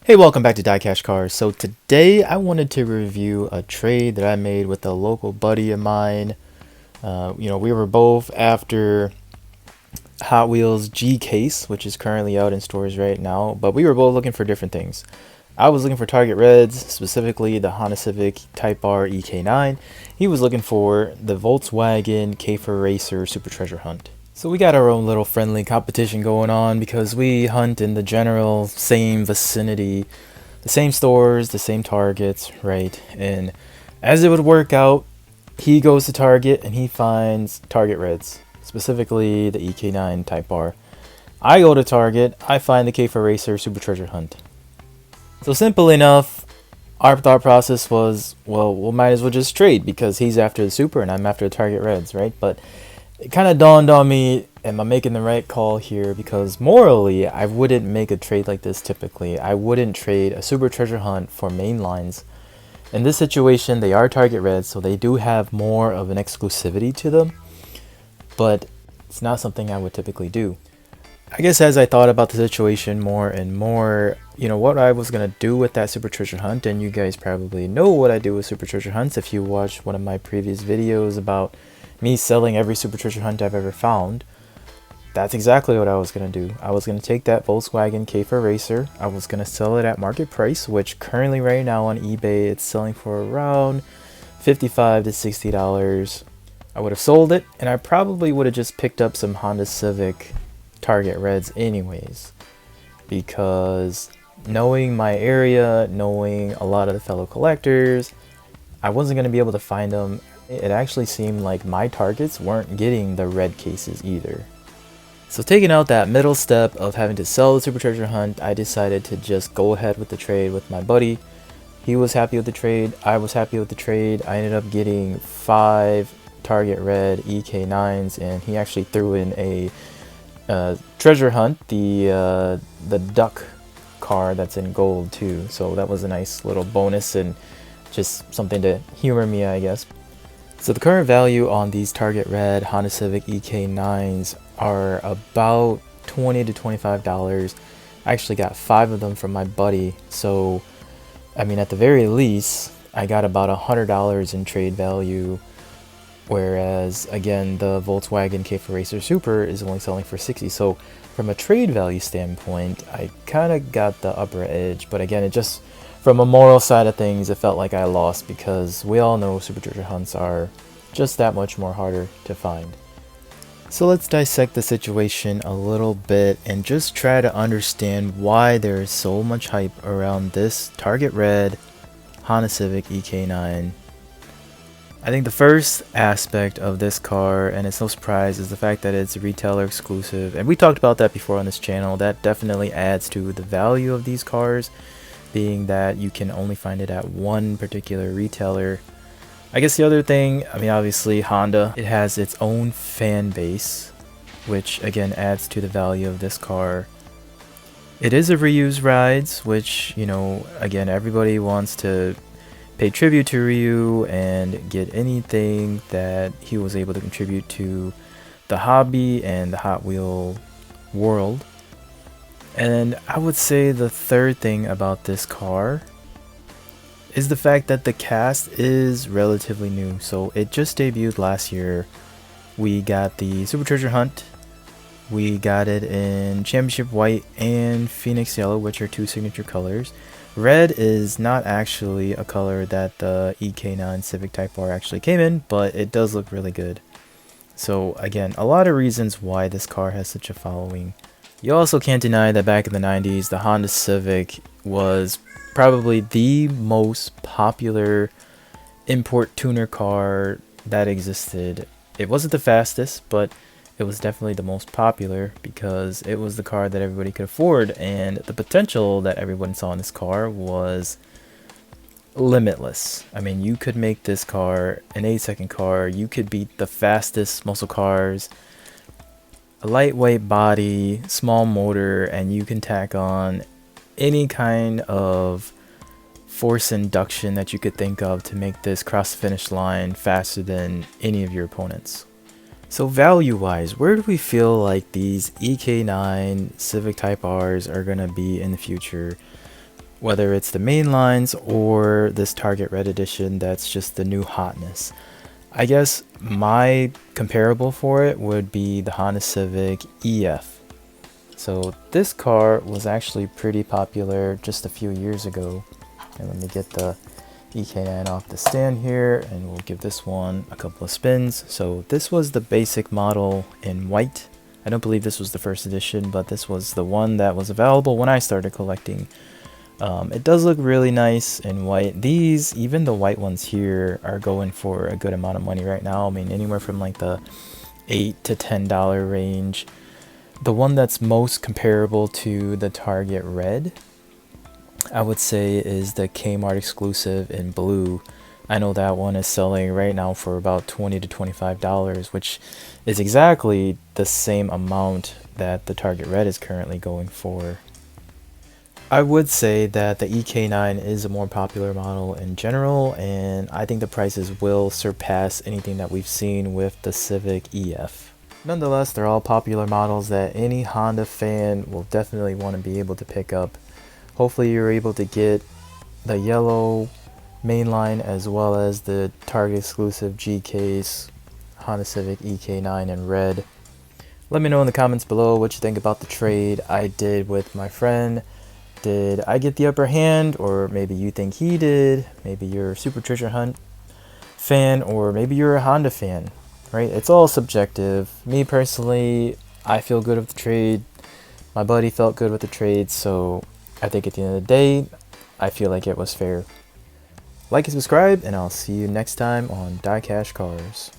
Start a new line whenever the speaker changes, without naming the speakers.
Hey, welcome back to DieCash Cars. So today I wanted to review a trade that I made with a local buddy of mine. We were both after Hot Wheels G Case, which is currently out in stores right now, but we were both looking for different things. I was looking for Target Reds, specifically the Honda Civic Type R EK9. He was looking for the Volkswagen Kafer Racer Super Treasure Hunt. So we got our own little friendly competition going on because we hunt in the general same vicinity, the same stores, the same targets, right? And as it would work out, he goes to Target and he finds Target Reds, specifically the EK9 Type R. I go to Target, I find the Kafer Racer Super Treasure Hunt. So simple enough, our thought process was, well, we might as well just trade because he's after the Super and I'm after the Target Reds, right? But it kind of dawned on me, am I making the right call here? Because morally, I wouldn't make a trade like this typically. I wouldn't trade a Super Treasure Hunt for main lines. In this situation, they are Target Reds, so they do have more of an exclusivity to them. But it's not something I would typically do. I guess as I thought about the situation more and more, what I was going to do with that Super Treasure Hunt, and you guys probably know what I do with Super Treasure Hunts if you watched one of my previous videos about me selling every Super Treasure Hunt I've ever found. That's exactly what I was going to do. I was going to take that Volkswagen Kafer Racer. I was going to sell it at market price, which currently right now on eBay it's selling for around $55 to $60. I would have sold it, and I probably would have just picked up some Honda Civic Target Reds anyways. Because knowing my area, knowing a lot of the fellow collectors, I wasn't going to be able to find them. It actually seemed like my targets weren't getting the red cases either. So taking out that middle step of having to sell the Super Treasure Hunt, I decided to just go ahead with the trade with my buddy. He was happy with the trade. I was happy with the trade. I ended up getting 5 Target Red EK9s, and he actually threw in a treasure hunt, the duck car that's in gold too. So that was a nice little bonus and just something to humor me, I guess. So the current value on these Target Red Honda Civic EK9s are about $20 to $25. I actually got 5 of them from my buddy. So, I mean, at the very least, I got about $100 in trade value. Whereas, again, the Volkswagen Kafer Racer Super is only selling for $60. So, from a trade value standpoint, I kind of got the upper edge. But again, it just, from a moral side of things, it felt like I lost because we all know Super Treasure Hunts are just that much more harder to find. So let's dissect the situation a little bit and just try to understand why there is so much hype around this Target Red Honda Civic EK9. I think the first aspect of this car, and it's no surprise, is the fact that it's a retailer exclusive. And we talked about that before on this channel. That definitely adds to the value of these cars, being that you can only find it at one particular retailer. I guess the other thing, I mean, obviously Honda, it has its own fan base, which again adds to the value of this car. It is a reuse rides, which, again, everybody wants to pay tribute to Ryu and get anything that he was able to contribute to the hobby and the Hot Wheel world. And I would say the third thing about this car is the fact that the cast is relatively new. So it just debuted last year. We got the Super Treasure Hunt. We got it in Championship White and Phoenix Yellow, which are 2 signature colors. Red is not actually a color that the EK9 Civic Type R actually came in, but it does look really good. So again, a lot of reasons why this car has such a following. You also can't deny that back in the 90s, the Honda Civic was probably the most popular import tuner car that existed. It wasn't the fastest, but it was definitely the most popular because it was the car that everybody could afford, and the potential that everyone saw in this car was limitless. I mean, you could make this car an 8-second car. You could beat the fastest muscle cars. A lightweight body, small motor, and you can tack on any kind of force induction that you could think of to make this cross the finish line faster than any of your opponents. So value wise, where do we feel like these EK9 Civic Type Rs are going to be in the future? whether it's the main lines or this Target Red Edition that's just the new hotness. I guess my comparable for it would be the Honda Civic EF. So this car was actually pretty popular just a few years ago. And let me get the EK9 off the stand here, and we'll give this one a couple of spins. So this was the basic model in white. I don't believe this was the first edition, but this was the one that was available when I started collecting. It does look really nice in white. These, even the white ones here, are going for a good amount of money right now. I mean, anywhere from like the $8 to $10 range. The one that's most comparable to the Target Red, I would say, is the Kmart exclusive in blue. I know that one is selling right now for about $20 to $25, which is exactly the same amount that the Target Red is currently going for. I would say that the EK9 is a more popular model in general, and I think the prices will surpass anything that we've seen with the Civic EF. Nonetheless, they're all popular models that any Honda fan will definitely want to be able to pick up. Hopefully you're able to get the yellow mainline as well as the Target exclusive G case Honda Civic EK9 in red. Let me know in the comments below what you think about the trade I did with my friend. Did I get the upper hand, or maybe you think he did? Maybe you're a Super Treasure Hunt fan, or maybe you're a Honda fan, right? It's all subjective. Me personally, I feel good with the trade. My buddy felt good with the trade, so I think at the end of the day, I feel like it was fair. Like and subscribe, and I'll see you next time on DieCash Cars.